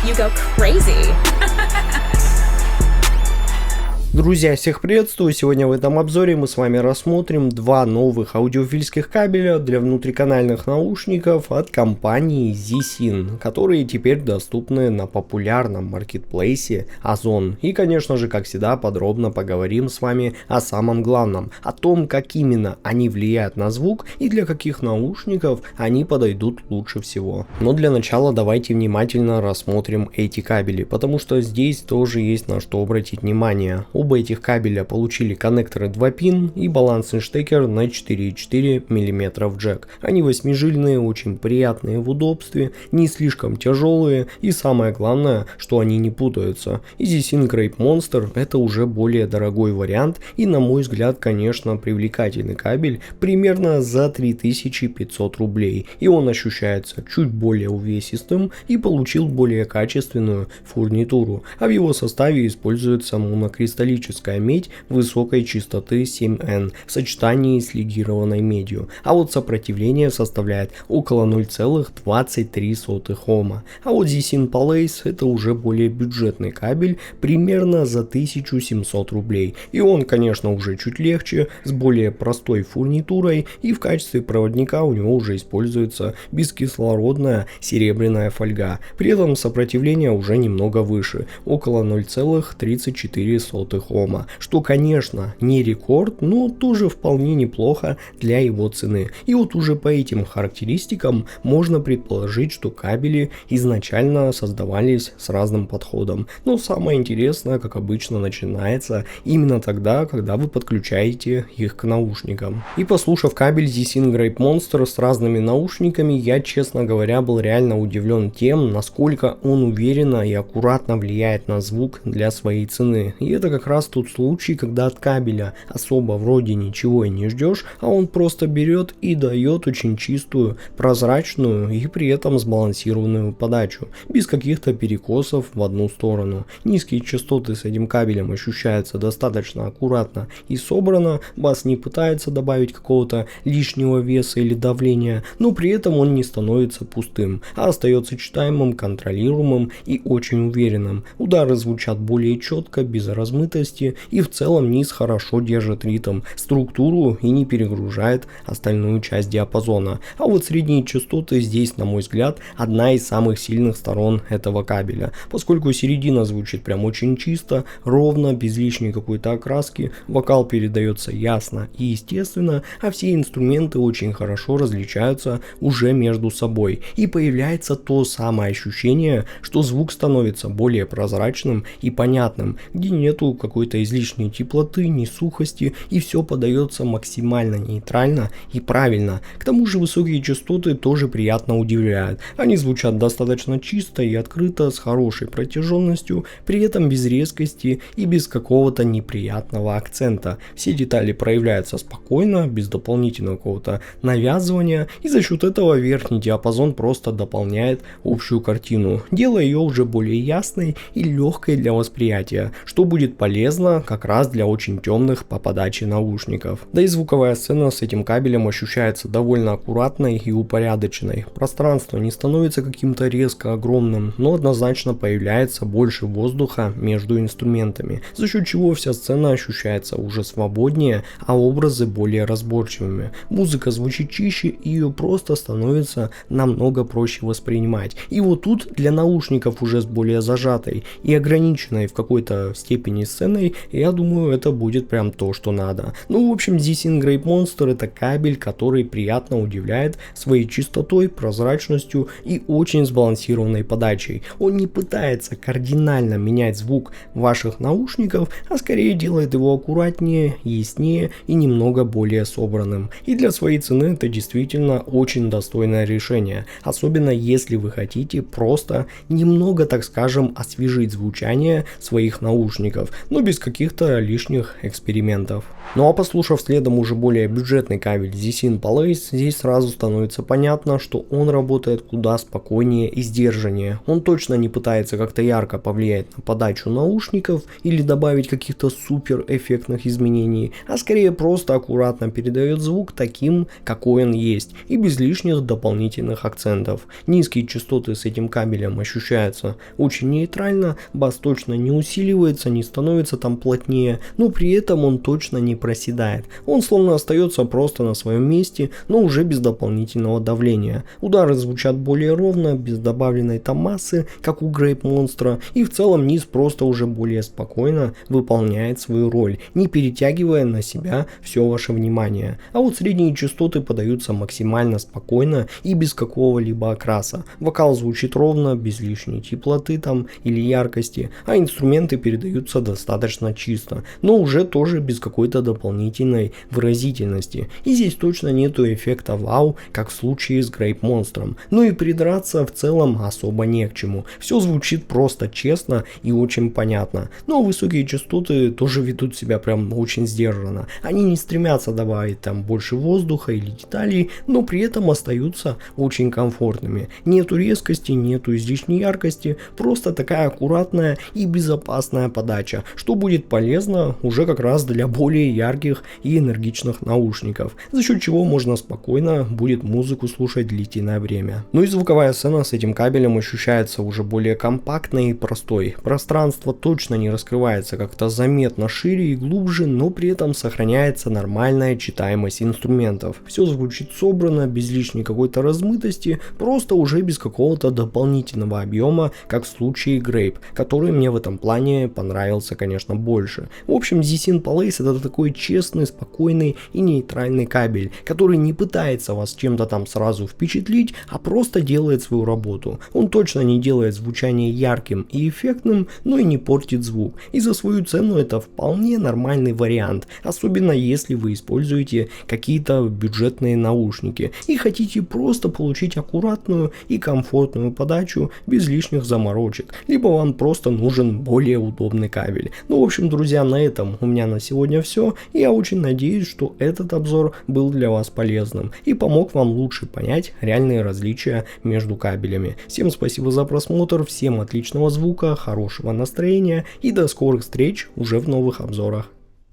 you go crazy. Друзья, всех приветствую! Сегодня в этом обзоре мы с вами рассмотрим два новых аудиофильских кабеля для внутриканальных наушников от компании ZSyn, которые теперь доступны на популярном маркетплейсе Озон. И, конечно же, как всегда, подробно поговорим с вами о самом главном, о том, как именно они влияют на звук и для каких наушников они подойдут лучше всего. Но для начала давайте внимательно рассмотрим эти кабели, потому что здесь тоже есть на что обратить внимание. Оба этих кабеля получили коннекторы 2 пин и балансный штекер на 4,4 мм джек. Они 8-жильные, очень приятные в удобстве, не слишком тяжелые и самое главное, что они не путаются. ZSyn Grape Monster это уже более дорогой вариант и, на мой взгляд, конечно, привлекательный кабель примерно за 3500 рублей. И он ощущается чуть более увесистым и получил более качественную фурнитуру, а в его составе используется монокристаллическая медь высокой частоты 7N в сочетании с легированной медью, а вот сопротивление составляет около 0,23 Ома. А вот ZSyn Palace это уже более бюджетный кабель, примерно за 1700 рублей, и он, конечно, уже чуть легче, с более простой фурнитурой, и в качестве проводника у него уже используется бескислородная серебряная фольга, при этом сопротивление уже немного выше, около 0,34 Ома, что, конечно, не рекорд, но тоже вполне неплохо для его цены. И вот уже по этим характеристикам можно предположить, что кабели изначально создавались с разным подходом. Но самое интересное, как обычно, начинается именно тогда, когда вы подключаете их к наушникам. И послушав кабель ZSyn Grape Monster с разными наушниками, я, честно говоря, был реально удивлен тем, насколько он уверенно и аккуратно влияет на звук для своей цены. И это как раз тот случай, когда от кабеля особо вроде ничего и не ждешь, а он просто берет и дает очень чистую, прозрачную и при этом сбалансированную подачу, без каких-то перекосов в одну сторону. Низкие частоты с этим кабелем ощущаются достаточно аккуратно и собрано, бас не пытается добавить какого-то лишнего веса или давления, но при этом он не становится пустым, а остается читаемым, контролируемым и очень уверенным. Удары звучат более четко, без размытости, и в целом низ хорошо держит ритм, структуру и не перегружает остальную часть диапазона. А вот средние частоты здесь, на мой взгляд, одна из самых сильных сторон этого кабеля, поскольку середина звучит прям очень чисто, ровно, без лишней какой-то окраски, вокал передается ясно и естественно, а все инструменты очень хорошо различаются уже между собой, и появляется то самое ощущение, что звук становится более прозрачным и понятным, где нету какой-то излишней теплоты, ни сухости, и все подается максимально нейтрально и правильно. К тому же высокие частоты тоже приятно удивляют. Они звучат достаточно чисто и открыто, с хорошей протяженностью, при этом без резкости и без какого-то неприятного акцента. Все детали проявляются спокойно, без дополнительного какого-то навязывания, и за счет этого верхний диапазон просто дополняет общую картину, делая ее уже более ясной и легкой для восприятия, что будет полезно как раз для очень темных по подаче наушников. Да и звуковая сцена с этим кабелем ощущается довольно аккуратной и упорядоченной. Пространство не становится каким-то резко огромным, но однозначно появляется больше воздуха между инструментами, за счет чего вся сцена ощущается уже свободнее, а образы более разборчивыми. Музыка звучит чище, и ее просто становится намного проще воспринимать. И вот тут для наушников уже с более зажатой и ограниченной в какой-то степени сценой, я думаю, это будет прям то, что надо. Ну, в общем, ZSyn Grape Monster это кабель, который приятно удивляет своей чистотой, прозрачностью и очень сбалансированной подачей. Он не пытается кардинально менять звук ваших наушников, а скорее делает его аккуратнее, яснее и немного более собранным. И для своей цены это действительно очень достойное решение, особенно если вы хотите просто немного, так скажем, освежить звучание своих наушников. но без каких-то лишних экспериментов. Ну а послушав следом уже более бюджетный кабель ZSyn Palace, здесь сразу становится понятно, что он работает куда спокойнее и сдержаннее. Он точно не пытается как-то ярко повлиять на подачу наушников или добавить каких-то супер эффектных изменений, а скорее просто аккуратно передает звук таким, какой он есть, и без лишних дополнительных акцентов. Низкие частоты с этим кабелем ощущаются очень нейтрально, бас точно не усиливается, не становится там плотнее, но при этом он точно не проседает. Он словно остается просто на своем месте, но уже без дополнительного давления. Удары звучат более ровно, без добавленной там массы, как у Grape Monster, и в целом низ просто уже более спокойно выполняет свою роль, не перетягивая на себя все ваше внимание. А вот средние частоты подаются максимально спокойно и без какого-либо окраса. Вокал звучит ровно, без лишней теплоты там или яркости, а инструменты передаются достаточно чисто, но уже тоже без какой-то дополнительной выразительности. И здесь точно нету эффекта вау, как в случае с Grape Monster. Ну и придраться в целом особо не к чему. Все звучит просто честно и очень понятно. Но высокие частоты тоже ведут себя прям очень сдержанно. Они не стремятся добавить там больше воздуха или деталей, но при этом остаются очень комфортными. Нету резкости, нету излишней яркости, просто такая аккуратная и безопасная подача, что будет полезно уже как раз для более ярких и энергичных наушников, за счет чего можно спокойно будет музыку слушать длительное время. Ну и звуковая сцена с этим кабелем ощущается уже более компактной и простой. Пространство точно не раскрывается как-то заметно шире и глубже, но при этом сохраняется нормальная читаемость инструментов. Все звучит собрано, без лишней какой-то размытости, просто уже без какого-то дополнительного объема, как в случае Grape, который мне в этом плане понравился, конечно, больше. В общем, ZSyn Palace это такой честный, спокойный и нейтральный кабель, который не пытается вас чем-то там сразу впечатлить, а просто делает свою работу. Он точно не делает звучание ярким и эффектным, но и не портит звук. И за свою цену это вполне нормальный вариант, особенно если вы используете какие-то бюджетные наушники и хотите просто получить аккуратную и комфортную подачу без лишних заморочек, либо вам просто нужен более удобный кабель. Ну, в общем, друзья, на этом у меня на сегодня все. Я очень надеюсь, что этот обзор был для вас полезным и помог вам лучше понять реальные различия между кабелями. Всем спасибо за просмотр, всем отличного звука, хорошего настроения и до скорых встреч уже в новых обзорах.